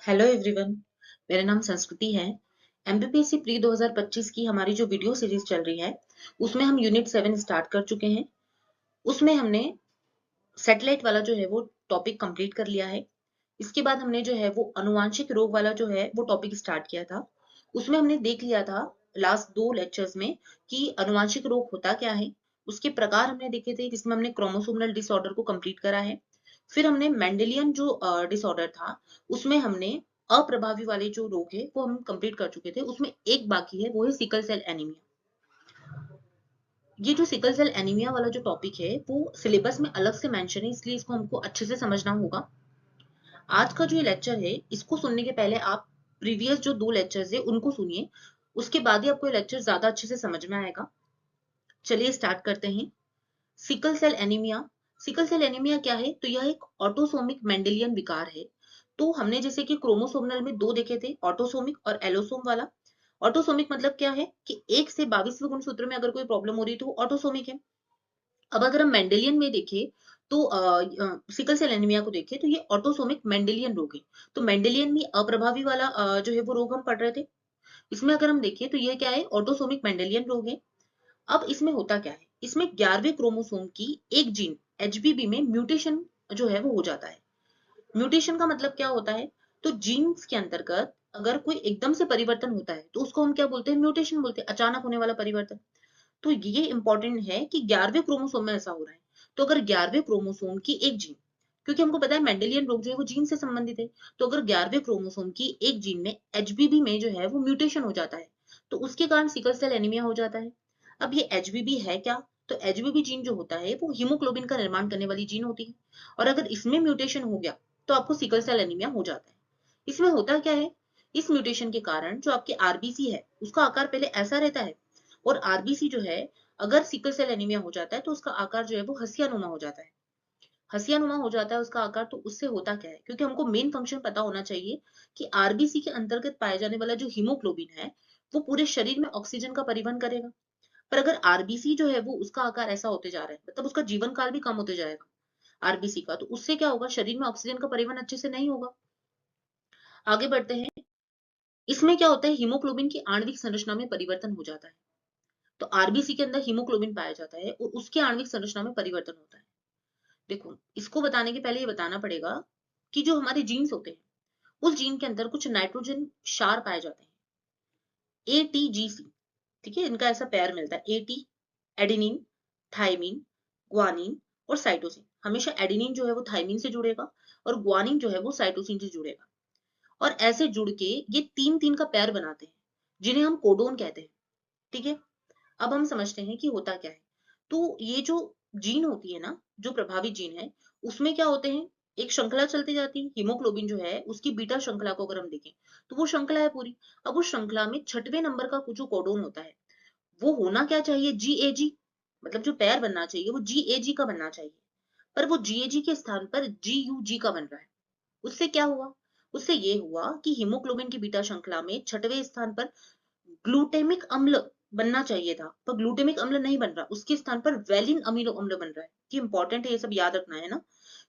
Hello everyone. मेरा नाम संस्कृति है। एमपीपीएससी प्री 2025 की हमारी जो वीडियो सीरीज चल रही है उसमें हम यूनिट 7 स्टार्ट कर चुके हैं। उसमें हमने सैटेलाइट वाला जो है वो टॉपिक कंप्लीट कर लिया है। इसके बाद हमने जो है वो अनुवांशिक रोग वाला जो है वो टॉपिक स्टार्ट किया था। उसमें हमने देख लिया था लास्ट 2 लेक्चर्स में कि अनुवांशिक रोग होता क्या है। उसके प्रकार हमने देखे थे जिसमें हमने क्रोमोसोमल डिसऑर्डर को कंप्लीट करा है। फिर हमने मेंडेलियन जो डिसऑर्डर था उसमें हमने अप्रभावी वाले जो रोग है वो हम कंप्लीट कर चुके थे। उसमें एक बाकी है, वो है सिकल सेल एनीमिया। ये जो सिकल सेल एनीमिया वाला जो टॉपिक है वो सिलेबस में अलग से मेंशन है, इसलिए इसको हमको अच्छे से समझना होगा। आज का जो ये लेक्चर है इसको सुनने के पहले आप प्रीवियस जो 2 लेक्चर्स है उनको सुनिए। उसके बाद ही आपको ये लेक्चर ज्यादा अच्छे से समझ में आएगा। चलिए स्टार्ट करते हैं। Sickle cell anaemia. Sickle cell anaemia क्या है? तो यह एक ऑटोसोमिक मेंडेलियन विकार है। तो हमने जैसे कि क्रोमोसोमल में दो देखे थे, ऑटोसोमिक और एलोसोम वाला। ऑटोसोमिक मतलब क्या है कि 1 से 22वें गुणसूत्र में अगर कोई प्रॉब्लम हो रही है तो ऑटोसोमिक है। अब अगर हम मेंडेलियन में देखें तो सिकल सेल एनीमिया को देखें तो ये ऑटोसोमिक मेंडेलियन रोग है। तो मेंडेलियन में अप्रभावी वाला जो है वो रोग हम पढ़ रहे थे। इसमें अगर हम देखें तो ये क्या है, ऑटोसोमिक मेंडेलियन रोग है। अब इसमें होता क्या है, इसमें 11वें क्रोमोसोम की एक जीन एचबीबी में म्यूटेशन जो है वो हो जाता है। म्यूटेशन का मतलब क्या होता है? तो जीन्स के अंतर्गत अगर कोई एकदम से परिवर्तन होता है तो उसको हम क्या बोलते हैं? म्यूटेशन बोलते हैं, अचानक होने वाला परिवर्तन। तो ये इंपॉर्टेंट है कि 11वें क्रोमोसोम में ऐसा हो रहा है। तो अगर 11वें क्रोमोसोम की एक जीन, क्योंकि हमको पता है मेंडेलियन रोग जो है वो जीन से संबंधित है, तो अगर 11वें क्रोमोसोम की एक जीन में एचबीबी में जो है वो म्यूटेशन हो जाता है तो उसके कारण सिकल सेल एनीमिया हो जाता है। अब ये एचबीबी है क्या? तो एचबीबी जीन जो होता है वो हीमोग्लोबिन का निर्माण करने वाली जीन होती है, और अगर इसमें म्यूटेशन हो गया तो आपको सिकल सेल एनीमिया हो जाता है। इसमें होता क्या है, इस म्यूटेशन के कारण जो आपके आरबीसी है उसका आकार पहले ऐसा रहता है, और आरबीसी जो है अगर सिकल सेल एनीमिया हो जाता है तो उसका आकार जो है वो हसियानुमा हो जाता है। हसियानुमा हो जाता है उसका आकार। तो उससे होता क्या है, क्योंकि हमको मेन फंक्शन पता होना चाहिए कि आरबीसी के अंतर्गत पाए जाने वाला जो हीमोग्लोबिन है वो पूरे शरीर में ऑक्सीजन का परिवहन करेगा। पर अगर आरबीसी जो है वो उसका आकार ऐसा होते जा रहा है, मतलब उसका जीवन काल भी कम होते जाएगा आरबीसी का, तो उससे क्या होगा, शरीर में ऑक्सीजन का परिवहन अच्छे से नहीं होगा। आगे बढ़ते हैं। इसमें क्या होता है, हीमोग्लोबिन की आणविक संरचना में परिवर्तन हो जाता है। तो आरबीसी के अंदर हीमोग्लोबिन पाया जाता है और उसके आणविक संरचना में परिवर्तन होता है। देखो, इसको बताने के पहले ये बताना पड़ेगा कि जो हमारे जीन्स होते हैं उस जीन के अंदर कुछ नाइट्रोजन क्षार पाए जाते हैं, एटीजीसी। ठीक है, इनका ऐसा पेयर मिलता है, एटी एडेनिन, थाइमिन, ग्वानिन और साइटोसिन। हमेशा एडेनिन जो है वो थाइमिन से जुड़ेगा और ग्वानिन जो है वो साइटोसिन से जुड़ेगा, और ऐसे जुड़ के ये तीन तीन का पेयर बनाते हैं जिन्हें हम कोडोन कहते हैं। ठीक है, अब हम समझते हैं कि होता क्या है। तो ये जो जीन होती है ना, जो प्रभावित जीन है, उसमें क्या होते हैं, एक श्रृंखला चलती जाती है। हीमोग्लोबिन जो है उसकी बीटा श्रृंखला को अगर हम देखें तो वो श्रृंखला है पूरी। अब उस श्रृंखला में 6वें नंबर का कुछ जो कोडोन होता है वो होना क्या चाहिए, जीएजी। मतलब जो पेयर बनना चाहिए वो जीएजी का बनना चाहिए, पर वो जीएजी के स्थान पर जीयूजी का बन रहा है। उससे क्या हुआ, उससे ये हुआ कि हीमोग्लोबिन की बीटा श्रृंखला में 6वें स्थान पर ग्लूटेमिक अम्ल बनना चाहिए था, पर ग्लूटेमिक अम्ल नहीं बन रहा, उसके स्थान पर वेलिन अमीनो अम्ल बन रहा है। कि इंपॉर्टेंट है, ये सब याद रखना है ना,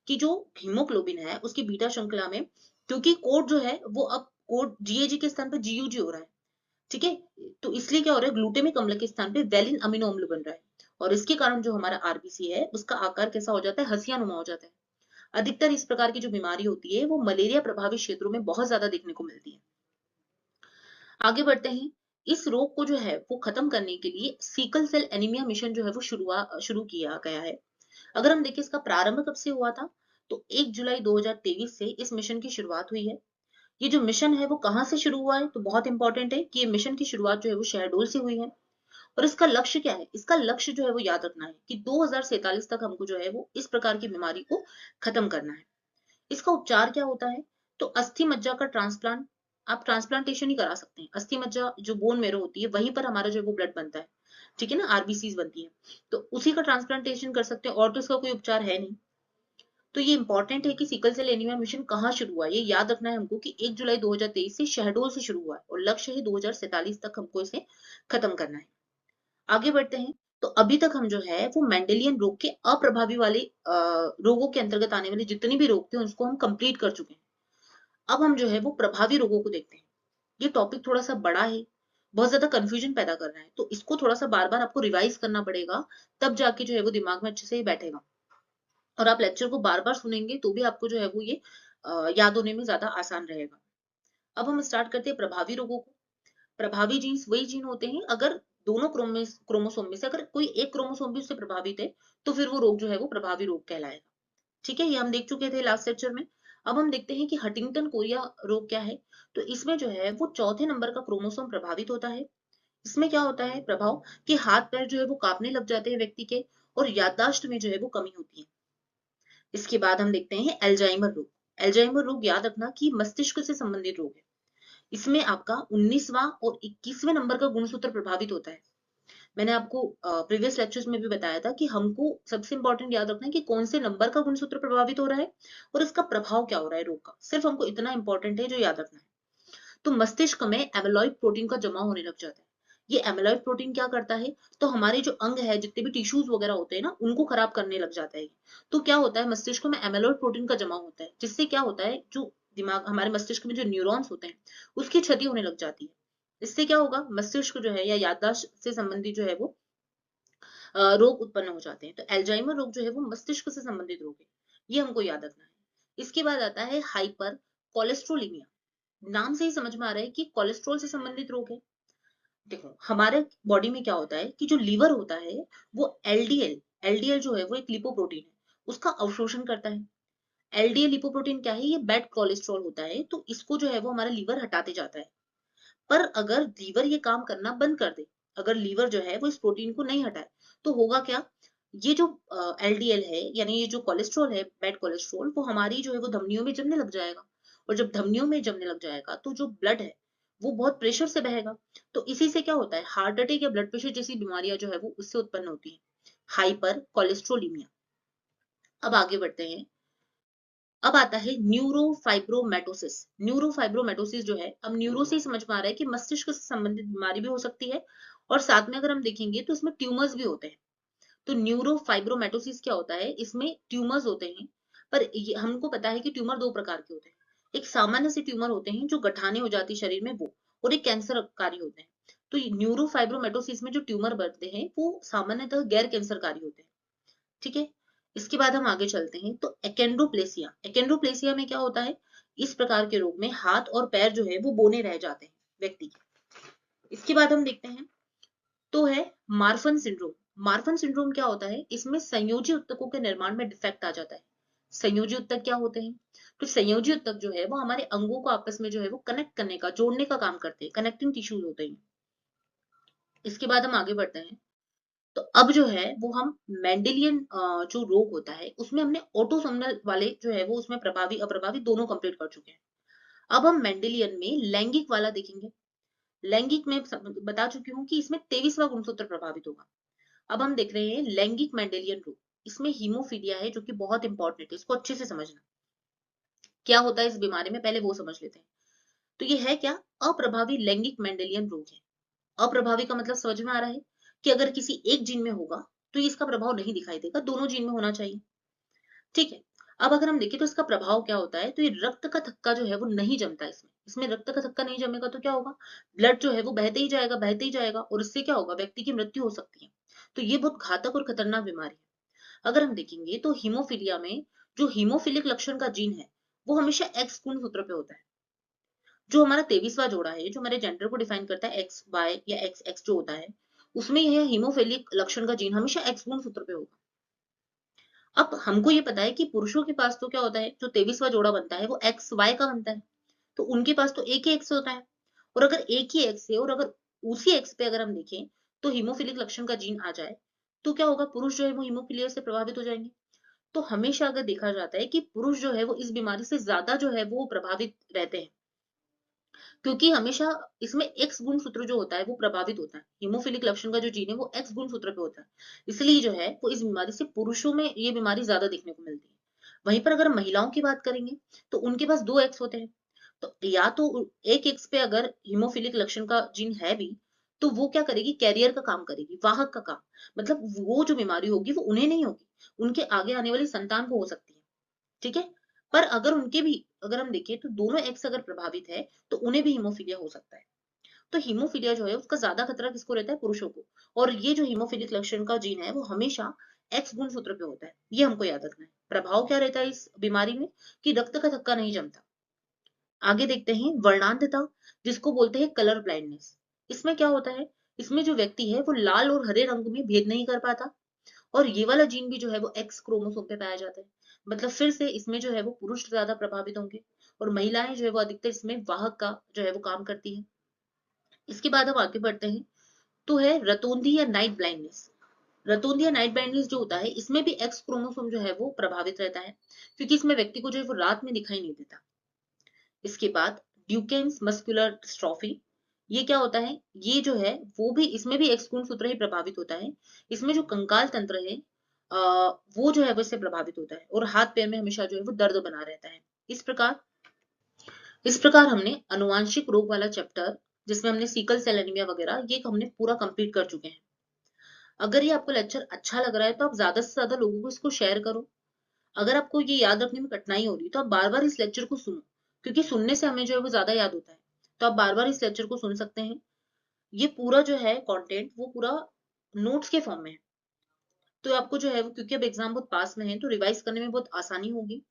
कि जो हीमोग्लोबिन है उसकी बीटा श्रृंखला में, क्योंकि कोड जो है वो अब कोड जीएजी के स्थान पर जीयूजी हो रहा है। ठीक है, तो इसलिए क्या हो रहा है, ग्लूटेमिक अम्ल के स्थान पे वेलिन अमीनो अम्ल बन रहा है, और इसके कारण जो हमारा आरबीसी है उसका आकार कैसा हो जाता है, हसियानुमा हो जाता है। अधिकतर इस प्रकार की जो बीमारी होती है वो मलेरिया प्रभावित क्षेत्रों में बहुत ज्यादा देखने को मिलती है। आगे बढ़ते हैं। इस रोग को जो है वो खत्म करने के लिए सीकल सेल एनीमिया मिशन जो है वो शुरू किया गया है। अगर हम देखें इसका प्रारंभ कब से हुआ था, तो 1 जुलाई 2023 से इस मिशन की शुरुआत हुई है। ये जो मिशन है वो कहाँ से शुरू हुआ है, तो बहुत इंपॉर्टेंट है कि ये मिशन की शुरुआत जो है वो शहडोल से हुई है। और इसका लक्ष्य क्या है, इसका लक्ष्य जो है वो याद रखना है कि 2047 तक हमको जो है वो इस प्रकार की बीमारी को खत्म करना है। इसका उपचार क्या होता है, तो अस्थि मज्जा का ट्रांसप्लांट। आप ट्रांसप्लांटेशन ही करा सकते हैं। अस्थि मज्जा जो बोन मेरो होती है वहीं पर हमारा जो है वो ब्लड बनता है। ठीक है ना, आरबीसीज बनती है, तो उसी का ट्रांसप्लांटेशन कर सकते हैं, और तो इसका कोई उपचार है नहीं। तो ये इंपॉर्टेंट है कि सिकल सेल एनीमिया मिशन कहाँ शुरू हुआ, ये याद रखना है हमको कि 1 जुलाई 2023 से शहडोल से शुरू हुआ है, और लक्ष्य है 2047 तक हमको इसे खत्म करना है। आगे बढ़ते हैं। तो अभी तक हम जो है वो मेंडेलियन रोग के अप्रभावी वाले रोगों के अंतर्गत आने वाले जितने भी रोग थे उसको हम कंप्लीट कर चुके हैं। अब हम जो है वो प्रभावी रोगों को देखते हैं। ये टॉपिक थोड़ा सा बड़ा है, बहुत ज्यादा कंफ्यूजन पैदा कर रहा है, तो इसको थोड़ा सा बार बार आपको रिवाइज करना पड़ेगा, तब जाके जो है वो दिमाग में अच्छे से ही बैठेगा। और आप लेक्चर को बार बार सुनेंगे तो भी आपको जो है वो ये याद होने में ज्यादा आसान रहेगा। अब हम स्टार्ट करते हैं प्रभावी रोगों को। प्रभावी जीन्स वही जीन होते हैं, अगर दोनों क्रोमोसोम में से अगर कोई एक क्रोमोसोम भी उससे प्रभावित है, तो फिर वो रोग जो है वो प्रभावी रोग कहलाएगा। ठीक है, ये हम देख चुके थे लास्ट लेक्चर में। अब हम देखते हैं कि हंटिंगटन कोरिया रोग क्या है। तो इसमें जो है वो चौथे नंबर का क्रोमोसोम प्रभावित होता है। इसमें क्या होता है प्रभाव, कि हाथ पैर जो है वो कांपने लग जाते हैं व्यक्ति के, और याददाश्त में जो है वो कमी होती है। इसके बाद हम देखते हैं एल्जाइमर रोग। एल्जाइमर रोग याद रखना कि मस्तिष्क से संबंधित रोग है। इसमें आपका 19वां और 21वें नंबर का गुणसूत्र प्रभावित होता है। मैंने आपको प्रीवियस लेक्चर्स में भी बताया था कि हमको सबसे इंपॉर्टेंट याद रखना है कि कौन से नंबर का गुणसूत्र प्रभावित हो रहा है और इसका प्रभाव क्या हो रहा है रोग का, सिर्फ हमको इतना इंपॉर्टेंट है जो याद रखना है। तो मस्तिष्क में एमेलॉइड प्रोटीन का जमा होने लग जाता है। ये एमेलॉइड प्रोटीन क्या करता है, तो हमारे जो अंग है, जितने भी टिश्यूज वगैरह होते हैं ना, उनको खराब करने लग जाता है। तो क्या होता है, मस्तिष्क में एमेलॉइड प्रोटीन का जमा होता है, जिससे क्या होता है, जो दिमाग हमारे मस्तिष्क में जो न्यूरॉन्स होते हैं उसकी क्षति होने लग जाती है। इससे क्या होगा, मस्तिष्क जो है या याददाश्त से संबंधित जो है वो रोग उत्पन्न हो जाते हैं। तो एल्जाइमर रोग जो है वो मस्तिष्क से संबंधित रोग है, ये हमको याद रखना है। इसके बाद आता है हाइपर कोलेस्ट्रोलिमिया। नाम से ही समझ में आ रहा है कि कोलेस्ट्रॉल से संबंधित रोग है। देखो हमारे बॉडी में क्या होता है कि जो लीवर होता है वो एलडीएल, एलडीएल जो है वो एक लिपोप्रोटीन है, उसका अवशोषण करता है। एलडीएल लिपोप्रोटीन क्या है, ये बैड कोलेस्ट्रॉल होता है, तो इसको जो है वो हमारा लीवर हटाते जाता है। पर अगर लीवर ये काम करना बंद कर दे, अगर लीवर जो है वो इस प्रोटीन को नहीं हटाए, तो होगा क्या, ये जो एलडीएल है यानी ये जो कोलेस्ट्रॉल है, बैड कोलेस्ट्रॉल, वो हमारी जो है वो धमनियों में जमने लग जाएगा। और जब धमनियों में जमने लग जाएगा तो जो ब्लड है वो बहुत प्रेशर से बहेगा। तो इसी से क्या होता है, हार्ट अटैक या ब्लड प्रेशर जैसी बीमारियां जो है वो उससे उत्पन्न होती है, हाइपर कोलेस्ट्रोलीमिया। अब आगे बढ़ते हैं। अब आता है न्यूरोफाइब्रोमेटोसिस। न्यूरोफाइब्रोमेटोसिस जो है, अब न्यूरो से ही समझ में आ रहा है कि मस्तिष्क से संबंधित बीमारी भी हो सकती है, और साथ में अगर हम देखेंगे तो इसमें ट्यूमर्स भी होते हैं। तो न्यूरोफाइब्रोमेटोसिस क्या होता है, इसमें ट्यूमर्स होते हैं। पर ये हमको पता है कि ट्यूमर दो प्रकार के होते हैं। एक सामान्य से ट्यूमर होते हैं जो गठाने हो जाती है शरीर में वो, और एक कैंसरकारी होते हैं। तो न्यूरोफाइब्रोमेटोसिस में जो ट्यूमर बढ़ते हैं वो सामान्यतः गैर कैंसरकारी होते हैं। ठीक है, इसके बाद हम आगे चलते हैं। तो एकेंड्रोप्लेसिया, एकेंड्रोप्लेसिया में क्या होता है, इस प्रकार के रोग में हाथ और पैर जो है वो बोने रह जाते हैं व्यक्ति के। इसके बाद हम देखते हैं तो है मार्फन सिंड्रोम। मार्फन सिंड्रोम क्या होता है, इसमें संयोजी उत्तकों के निर्माण में डिफेक्ट आ जाता है। संयोजी उत्तक क्या होते हैं, तो संयोजी उत्तक जो है वो हमारे अंगों को आपस में जो है वो कनेक्ट करने का, जोड़ने का काम करते हैं, कनेक्टिंग टिश्यूज होते हैं। इसके बाद हम आगे बढ़ते हैं। तो अब जो है वो हम मेंडेलियन जो रोग होता है उसमें हमने ऑटोसोमल वाले जो है वो उसमें प्रभावी अप्रभावी दोनों कंप्लीट कर चुके हैं। अब हम मेंडेलियन में लैंगिक वाला देखेंगे। लैंगिक में बता चुकी हूँ कि इसमें 23वां गुणसूत्र प्रभावित होगा। अब हम देख रहे हैं लैंगिक मेंडेलियन रोग। इसमें हीमोफीलिया है जो कि बहुत इंपॉर्टेंट है, इसको अच्छे से समझना। क्या होता है इस बीमारी में, पहले वो समझ लेते हैं। तो ये है क्या, अप्रभावी लैंगिक मेंडेलियन रोग है। अप्रभावी का मतलब समझ में आ रहा है कि अगर किसी एक जीन में होगा तो ये इसका प्रभाव नहीं दिखाई देगा, दोनों जीन में होना चाहिए। ठीक है, अब अगर हम देखें तो इसका प्रभाव क्या होता है, तो ये रक्त का थक्का जो है वो नहीं जमता। इसमें इसमें रक्त का थक्का नहीं जमेगा तो क्या होगा, ब्लड जो है वो बहते ही जाएगा, बहते ही जाएगा, और इससे क्या होगा, व्यक्ति की मृत्यु हो सकती है। तो ये बहुत घातक और खतरनाक बीमारी है। अगर हम देखेंगे तो हीमोफीलिया में जो हीमोफिलिक लक्षण का जीन है वो हमेशा एक्स गुणसूत्र पे होता है। जो हमारा 23वां जोड़ा है, जो हमारे जेंडर को डिफाइन करता है, एक्स वाई या एक्स एक्स जो होता है, उसमें यह हीमोफिलिक लक्षण का जीन हमेशा एक्स गुणसूत्र पे होगा। अब हमको ये पता है कि पुरुषों के पास तो क्या होता है, जो 23वां जोड़ा बनता है वो एक्स वाई का बनता है, तो उनके पास तो एक ही एक्स होता है। और अगर एक ही एक्स है और अगर उसी एक्स पे अगर हम देखें तो हीमोफिलिक लक्षण का जीन आ जाए, तो क्या होगा, पुरुष जो है वो हीमोफिलिया से प्रभावित हो जाएंगे। तो हमेशा अगर देखा जाता है कि पुरुष जो है वो इस बीमारी से ज्यादा जो है वो प्रभावित रहते हैं, क्योंकि हमेशा इसमें एक्स गुणसूत्र जो होता है वो प्रभावित होता है। हीमोफिलिक लक्षण का जो जीन है वो एक्स गुणसूत्र पे होता है, इसलिए जो है वो इस बीमारी से पुरुषों में ये बीमारी ज्यादा देखने को मिलती है। वहीं पर अगर महिलाओं की बात करेंगे तो उनके पास दो एक्स होते हैं। तो या तो एक एक्स पे अगर हीमोफिलिक लक्षण का जीन है भी, तो वो क्या करेगी, कैरियर का काम करेगी, वाहक का काम। मतलब वो जो बीमारी होगी वो उन्हें नहीं होगी, उनके आगे आने वाली संतान को हो सकती है। ठीक है, पर अगर उनके भी अगर हम देखें तो दोनों एक्स अगर प्रभावित है तो उन्हें भी हीमोफीलिया हो सकता है। तो हीमोफीलिया जो है उसका ज्यादा खतरा किसको रहता है? पुरुषों को। और ये जो हीमोफिलिक लक्षण का जीन है वो हमेशा एक्स गुणसूत्र पे होता है, ये हमको याद रखना है। प्रभाव क्या रहता है इस बीमारी में? कि रक्त का थक्का नहीं जमता। आगे देखते हैं वर्णांधता, जिसको बोलते हैं कलर ब्लाइंडनेस। इसमें क्या होता है? इसमें जो व्यक्ति है वो लाल और हरे रंग में भेद नहीं कर पाता, और ये वाला जीन भी जो है वो एक्स क्रोमोसोम पे पाया जाता है। मतलब फिर से इसमें जो है वो पुरुष ज्यादा प्रभावित होंगे, और महिलाएं जो है वो अधिकतर इसमें वाहक का जो है वो काम करती है। इसके बाद हम आगे बढ़ते हैं, तो है रतौंधी या नाइट ब्लाइंडनेस। रतौंधी या नाइट ब्लाइंडनेस जो होता है इसमें भी एक्स क्रोमोसोम जो है वो प्रभावित रहता है, क्योंकि इसमें व्यक्ति को जो है वो रात में दिखाई नहीं देता। इसके बाद ड्यूकेन्स मस्कुलर डिस्ट्रॉफी, ये क्या होता है? ये जो है वो भी इसमें भी एक्स गुणसूत्र ही प्रभावित होता है। इसमें जो कंकाल तंत्र है वो जो है वो इससे प्रभावित होता है, और हाथ पैर में हमेशा जो है वो दर्द बना रहता है। इस प्रकार हमने अनुवांशिक रोग वाला चैप्टर, जिसमें हमने सीकल सेल एनीमिया वगैरह, ये हमने पूरा कंप्लीट कर चुके हैं। अगर ये आपको लेक्चर अच्छा लग रहा है तो आप ज्यादा से ज्यादा लोगों को इसको शेयर करो। अगर आपको ये याद रखने में कठिनाई हो रही है तो आप बार बार इस लेक्चर को सुनो, क्योंकि सुनने से हमें जो है वो ज्यादा याद होता है। तो आप बार बार इस लेक्चर को सुन सकते हैं। ये पूरा जो है कंटेंट वो पूरा नोट्स के फॉर्म में है। तो आपको जो है वो, क्योंकि अब एग्जाम बहुत पास में है, तो रिवाइज करने में बहुत आसानी होगी।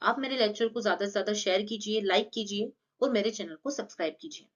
आप मेरे लेक्चर को ज्यादा से ज्यादा शेयर कीजिए, लाइक कीजिए, और मेरे चैनल को सब्सक्राइब कीजिए।